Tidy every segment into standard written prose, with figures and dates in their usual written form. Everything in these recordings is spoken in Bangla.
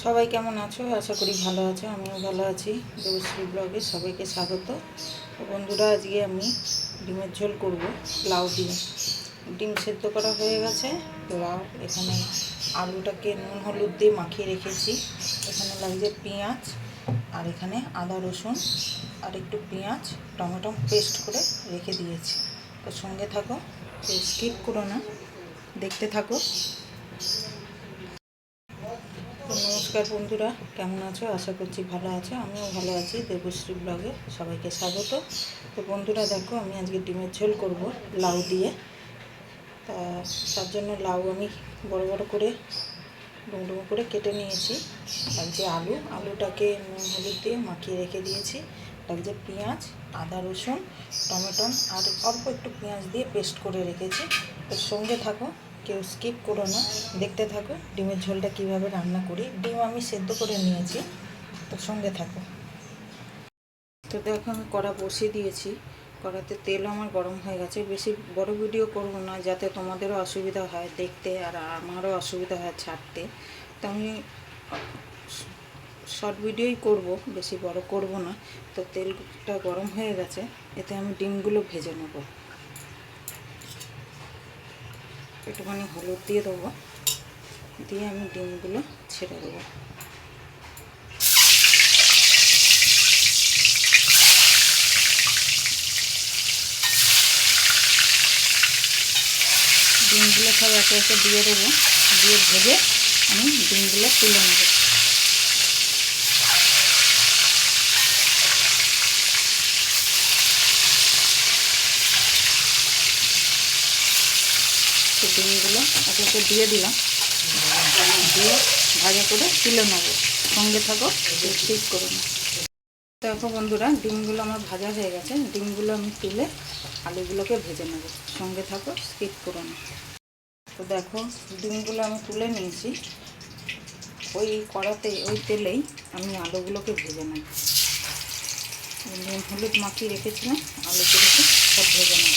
সবাই কেমন আছো? আশা করি ভালো আছো। আমিও ভালো আছি। দেবশ্রী ব্লগে সবাইকে স্বাগত। তো বন্ধুরা, আজকে আমি ডিমের ঝোল করব লাউ দিয়ে। ডিম সেদ্ধ করা হয়ে গেছে। লাউ এখানে আলুটাকে নুন হলুদ দিয়ে মাখিয়ে রেখেছি। এখানে লাগছে পেঁয়াজ, আর এখানে আদা রসুন আর একটু পেঁয়াজ টমেটো পেস্ট করে রেখে দিয়েছি। তো সঙ্গে থাকো, স্কিপ করো না, দেখতে থাকো। নমস্কার বন্ধুরা, কেমন আছো? আশা করছি ভালো আছো। আমিও ভালো আছি। দেবশ্রী ব্লগে সবাইকে স্বাগত। তো বন্ধুরা দেখো, আমি আজকে ডিমের ঝোল করব লাউ দিয়ে। তার জন্য লাউ আমি বড় বড় করে ডুমডুম করে কেটে নিয়েছি। আর যে আলুটাকে নুন হলুদ দিয়ে মাখিয়ে রেখে দিয়েছি। লাগছে পেঁয়াজ, আদা রসুন টমেটো আর অল্প একটু পেঁয়াজ দিয়ে পেস্ট করে রেখেছি। তো সঙ্গে থাকো, কেউ স্কিপ করো না, দেখতে থাকো ডিমের ঝোলটা কিভাবে রান্না করি। ডিম আমি সেদ্ধ করে নিয়েছি, তো সঙ্গে থাকো। তো দেখো, আমি কড়া বসিয়ে দিয়েছি। কড়াতে তেলও আমার গরম হয়ে গেছে। বেশি বড় ভিডিও করব না, যাতে তোমাদেরও অসুবিধা হয় দেখতে আর আমারও অসুবিধা হয় ছাড়তে। তো আমি শর্ট ভিডিওই করব, বেশি বড় করব না। তো তেলটা গরম হয়ে গেছে, এতে আমি ডিমগুলো ভেজে নেব। একটুখানি হলুদ দিয়ে দেবো, দিয়ে আমি ডিমগুলো ছেড়ে দেবো। ডিমগুলো সব একে একে দিয়ে দেবো, দিয়ে ভেজে আমি ডিমগুলো তুলে নেব। তো ডিমগুলো একে একে দিয়ে দিলাম, দিয়ে ভাজা করে তুলে নেব। সঙ্গে থাকো, স্কিপ করো না। দেখো বন্ধুরা, ডিমগুলো আমার ভাজা হয়ে গেছে। ডিমগুলো আমি তুলে আলুগুলোকে ভেজে নেব। সঙ্গে থাকো, স্কিপ করো না। তো দেখো, ডিমগুলো আমি তুলে নিয়েছি। ওই কড়াতে, ওই তেলেই আমি আলুগুলোকে ভেজে নেব। নুন হলুদ মাখিয়ে রেখেছিলাম, আলুগুলোকে সব ভেজে নেব।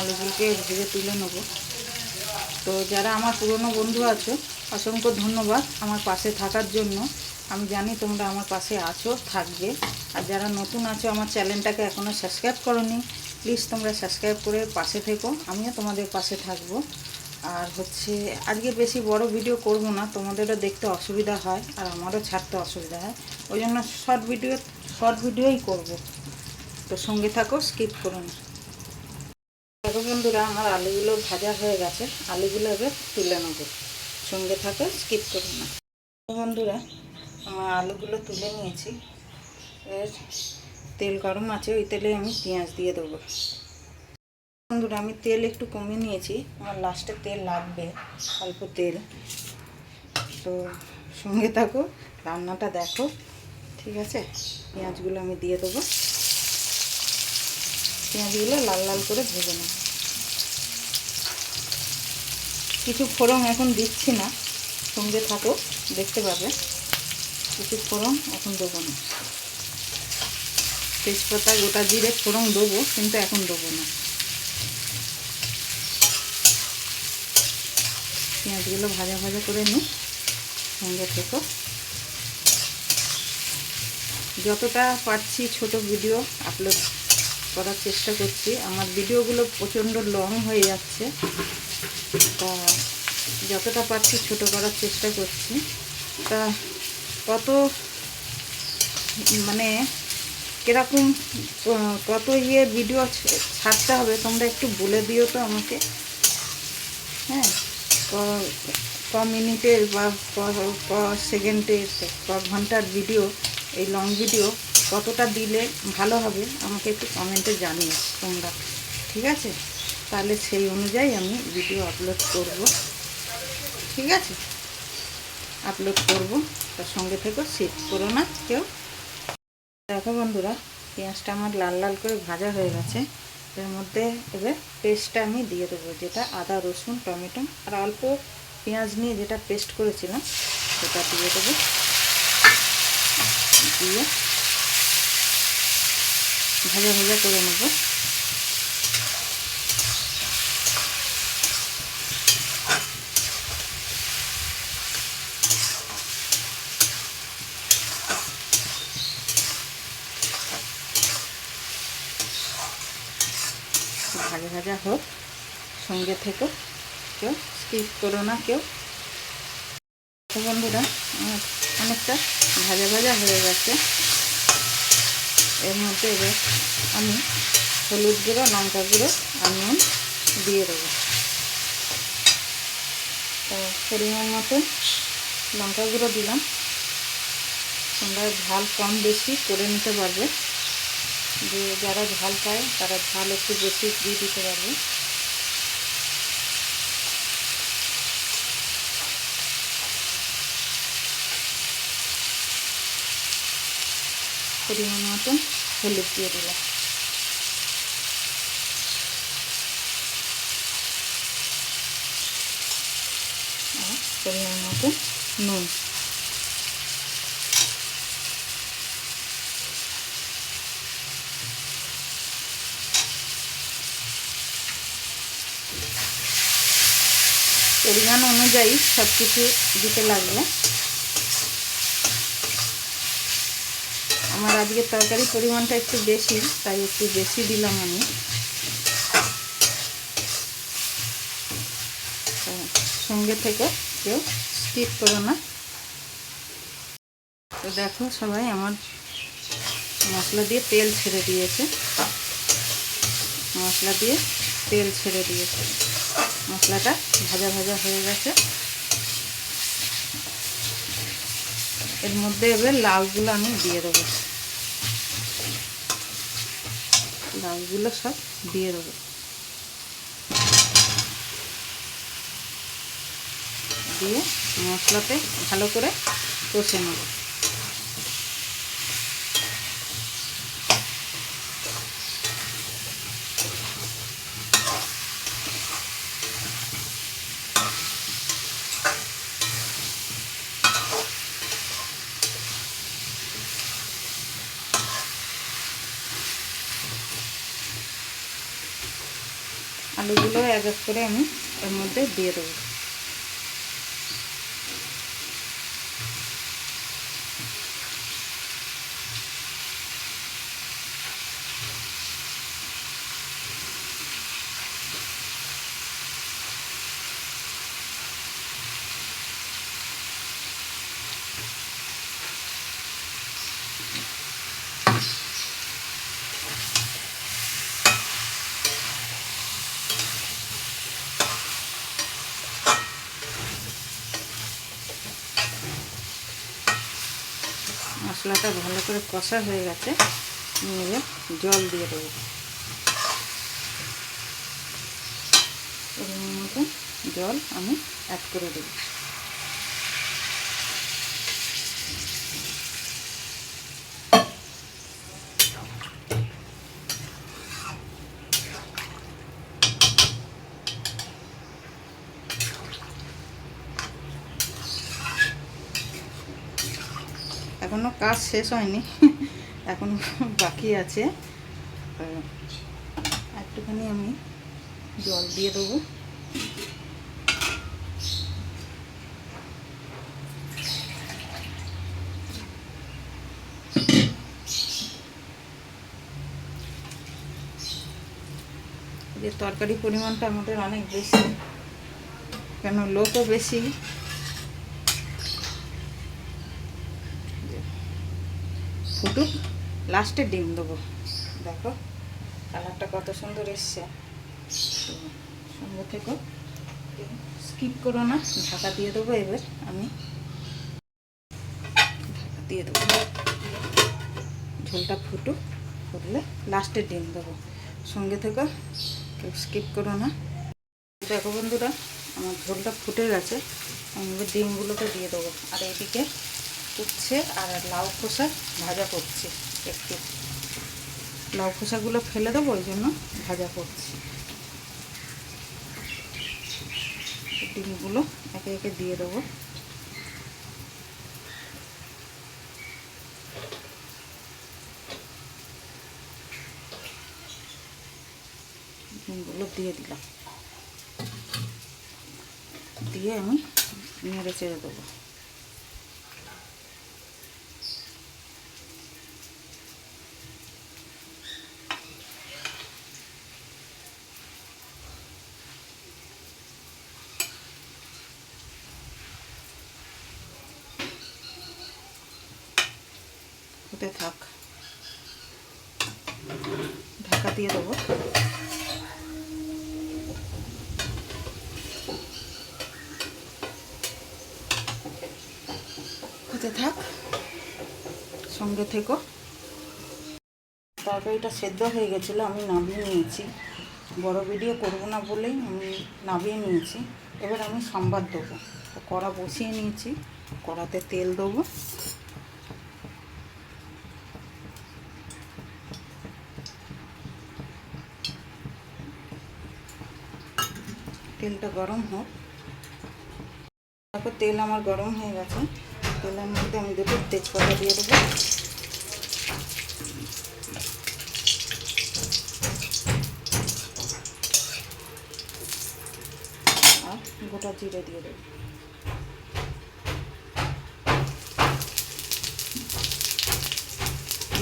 আলুগুলোকে ভেজে তুলে নেব। তো যারা আমার পুরনো বন্ধু আছো, অসংখ্য ধন্যবাদ আমার পাশে থাকার জন্য। আমি জানি তোমরা আমার পাশে আছো, থাকবে। আর যারা নতুন আছো, আমার চ্যানেলটাকে এখনও সাবস্ক্রাইব করোনি, প্লিজ তোমরা সাবস্ক্রাইব করে পাশে থেকো। আমিও তোমাদের পাশে থাকবো। আর আজকে বেশি বড় ভিডিও করব না, তোমাদেরও দেখতে অসুবিধা হয় আর আমারও ছাড়তে অসুবিধা হয়। ওই জন্য শর্ট ভিডিওই করব। তো সঙ্গে থাকো, স্কিপ করো না। দেখো বন্ধুরা, আমার আলুগুলো ভাজা হয়ে গেছে। আলুগুলো এবার তুলে নেব। সঙ্গে থাকো, স্কিপ করো না। বন্ধুরা, আমার আলুগুলো তুলে নিয়েছি। এর তেল গরম আছে, ওই তেলে আমি পেঁয়াজ দিয়ে দেবো। বন্ধুরা, আমি তেল একটু কমিয়ে নিয়েছি, আমার লাস্টে তেল লাগবে, অল্প তেল। তো সঙ্গে থাকো, রান্নাটা দেখো, ঠিক আছে? পেঁয়াজগুলো আমি দিয়ে দেবো। পেঁয়াজগুলো লাল লাল করে ভেজে নেব। কিছু ফোড়ন এখন দিচ্ছি না, সঙ্গে থাকো, দেখতে পাবে। কিছু ফোড়ন এখন দেবো না। তেজপাতা, গোটা জিরে ফোড়ন দেবো, কিন্তু এখন দেবো না। পেঁয়াজগুলো ভাজা ভাজা করে নিই, সঙ্গে থেকো। যতটা পারছি ছোট ভিডিও আপলোড করার চেষ্টা করছি। আমার ভিডিওগুলো প্রচণ্ড লং হয়ে যাচ্ছে, তা যতটা পারছি ছোট করার চেষ্টা করছি। তা কত মানে কীরকম কত ভিডিও ছাড়তে হবে তোমরা একটু বলে দিও তো আমাকে। হ্যাঁ, ক মিনিটের বা ক সেকেন্ডের, ক ঘন্টার ভিডিও, এই লং ভিডিও কতটা দিলে ভালো হবে আমাকে একটু কমেন্টে জানিও তোমরা, ঠিক আছে? তাহলে সেই অনুযায়ী আমি ভিডিও আপলোড করব। ঠিক আছে, আপলোড করব, তার সঙ্গে থেকে স্কিপ করো না কেউ। দেখো বন্ধুরা, পেঁয়াজটা আমার লাল লাল করে ভাজা হয়ে গেছে। এর মধ্যে এবার পেস্টটা আমি দিয়ে দেবো, যেটা আদা রসুন টমেটো আর অল্প পেঁয়াজ নিয়ে যেটা পেস্ট করেছিলাম সেটা দিয়ে দেবো। দিয়ে ভাজা ভাজা করে নেব। ভাজা ভাজা হোক, সঙ্গে থেকো, কেউ স্কিপ করো না কেউ। তো বন্ধুরা, অনেকটা ভাজা ভাজা হয়ে গেছে। এর মধ্যে এবার আমি হলুদ গুঁড়ো, লঙ্কা গুঁড়ো আর নুন দিয়ে দেবো। তো পরিমাণ মতো লঙ্কা গুঁড়ো দিলাম। তোমরা ঝাল কম বেশি করে নিতে পারবে, যে যারা ঝাল পায় তারা ঝাল একটু বেশি দিয়ে দিতে পারবে। পরিমাণ মতন হলুদ দিয়ে দিলাম। আর পরিমাণ মতন নুন। পরিমাণ অনুযায়ী সব কিছু দিতে লাগবে। আমার আজকে তরকারির পরিমাণটা একটু বেশি, তাই একটু বেশি দিলাম আমি। সঙ্গে থেকে কেউ স্কিপ করো না। তো দেখো সবাই, আমার মশলা দিয়ে তেল ছেড়ে দিয়েছে। মশলা দিয়ে তেল ছেড়ে দিয়েছে, মশলাটা ভাজা ভাজা হয়ে গেছে। এর মধ্যে এবার লাউগুলো আমি দিয়ে দেবো। লাউগুলো সব দিয়ে দেবো। দিয়ে মশলাতে ভালো করে কষে নেব। আলুগুলো এক এক করে আমি এর মধ্যে দিয়ে দেবো। মশলাটা ভালো করে কষা হয়ে গেছে, নিয়ে জল দিয়ে দেবো। পরিমাণ মতো জল আমি অ্যাড করে দেবো। এখনো কাজ শেষ হয়নি, এখনো বাকি আছে। একটুখানি আমি জল দিয়ে দেবো। যে তরকারি পরিমাণটা আমাদের অনেক বেশি, কেন লোকও বেশি। ফুটুক, লাস্টে ডিম দেবো। দেখো কালারটা কত সুন্দর এসছে। সঙ্গে থেকে স্কিপ করো না, ঢাকা দিয়ে দেবো। এবার আমি ঢাকা দিয়ে দেবো। ঝোলটা ফুটুক, ফুটলে লাস্টে ডিম দেবো। সঙ্গে থেকে কেউ স্কিপ করো না। দেখো বন্ধুরা, আমার ঝোলটা ফুটে গেছে। আমি এবার ডিমগুলোকে দিয়ে দেবো। আর এদিকে উচ্ছে আর লাউ খোসা ভাজা করছি। একটু লাউ খোসাগুলো ফেলে দেবো, ওই জন্য ভাজা করছি। ডিমগুলো একে একে দিয়ে দেবো। ডিমগুলো দিয়ে দিলাম, দিয়ে আমি নেড়ে চেড়ে দেবো। হতে থাক, ঢাকা দিয়ে দেবো। হতে থাক, সঙ্গে থেকো। তরকারিটা সেদ্ধ হয়ে গেছিলো, আমি নামিয়ে নিয়েছি। বড় ভিডিও করবো না বলেই আমি নামিয়ে নিয়েছি। এবার আমি সম্বাদ দেবো। কড়া বসিয়ে নিয়েছি, কড়াতে তেল দেবো। তেলটা গরম হোক। তারপর তেল আমার গরম হয়ে গেছে। তেলের মধ্যে আমি দুটো তেজপাতা দিয়ে দেবো, আর গোটা জিরে দিয়ে দেবো।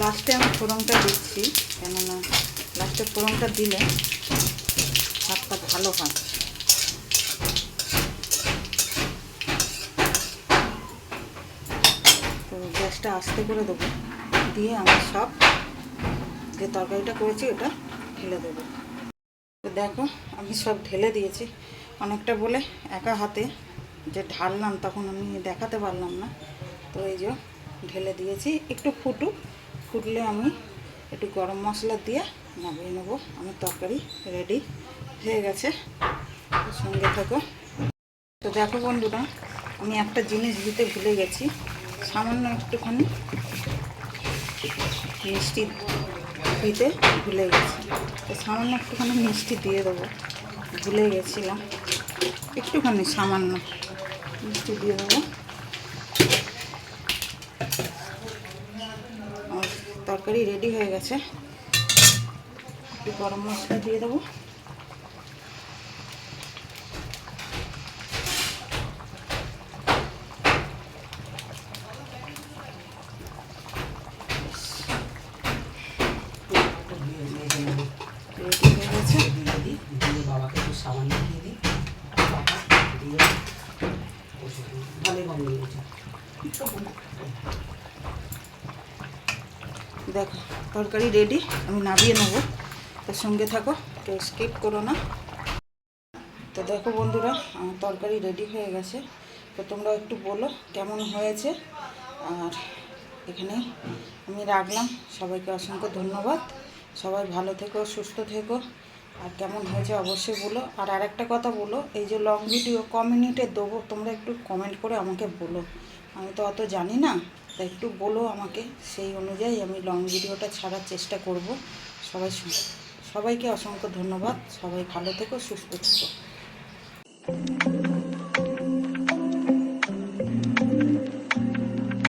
লাস্টে আমি ফোড়নটা দিচ্ছি, কেননা লাস্টে ফোড়নটা দিলে স্বাদটা ভালো হয়। তো গ্যাসটা আস্তে করে দেবো, দিয়ে আমি সব যে তরকারিটা করেছি ওটা ঢেলে দেবো। তো দেখো আমি সব ঢেলে দিয়েছি। অনেকটা বলে একা হাতে যে ঢাললাম তখন আমি দেখাতে পারলাম না। তো এই যে ঢেলে দিয়েছি। একটু ফুটলে আমি একটু গরম মশলা দিয়ে নামিয়ে নেবো। আমার তরকারি রেডি হয়ে গেছে, সঙ্গে থাকো। তো দেখো বন্ধুরা, আমি একটা জিনিস দিতে ভুলে গেছি। সামান্য একটুখানি মিষ্টি দিতে ভুলে গেছি। তো সামান্য একটুখানি মিষ্টি দিয়ে দেবো, ভুলে গেছিলাম। একটুখানি সামান্য মিষ্টি দিয়ে দেবো। আর তরকারি রেডি হয়ে গেছে। একটু গরম মশলা দিয়ে দেবো। দেখো তরকারি রেডি, আমি নামিয়ে নেবো। তার সঙ্গে থাকো, কেউ স্কিপ করো না। তো দেখো বন্ধুরা, আমার তরকারি রেডি হয়ে গেছে। তো তোমরা একটু বলো কেমন হয়েছে। আর এখানে আমি রাখলাম। সবাইকে অসংখ্য ধন্যবাদ। সবাই ভালো থেকো, সুস্থ থেকো। আর কেমন হয়েছে অবশ্যই বলো। আর আরেকটা কথা বলো, এই যে লং ভিডিও ক মিনিটে দেবো তোমরা একটু কমেন্ট করে আমাকে বলো। আমি তো অত জানি না, তাই একটু বলো আমাকে, সেই অনুযায়ী আমি লং ভিডিওটা ছাড়ার চেষ্টা করব। সবাইকে অসংখ্য ধন্যবাদ। সবাই ভালো থেকো, সুস্থ থেকো।